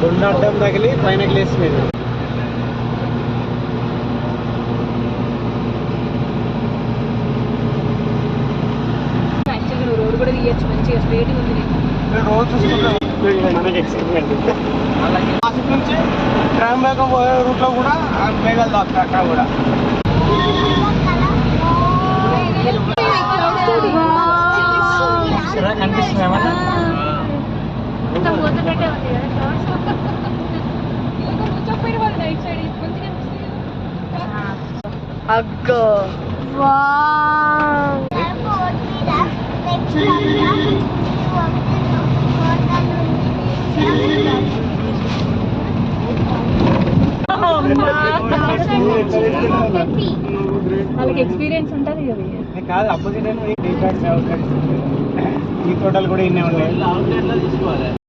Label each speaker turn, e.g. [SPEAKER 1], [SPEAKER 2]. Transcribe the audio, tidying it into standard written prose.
[SPEAKER 1] గుండె అడ్డం తగిలి పైన గ్లేస్ మీద
[SPEAKER 2] రోడ్ కూడా తీయచ్చు మంచిగా స్ట్రేట్ ఉంది.
[SPEAKER 1] రోజు మనకి ఎక్స్పెరిమెంట్ నాసిక్ నుంచి ట్రామ్ బ్యాగ్ పోయే రూట్లో కూడా మేఘాలు తాకుతాయి అక్కడ కూడా. కనిపిస్తుంది ఏమన్నా
[SPEAKER 2] అగ్గో వాళ్ళకి ఎక్స్పీరియన్స్ ఉంటుంది కదా.
[SPEAKER 1] కాదు అపోజిట్ ఈ తోటలు కూడా ఇన్నే ఉన్నాయి.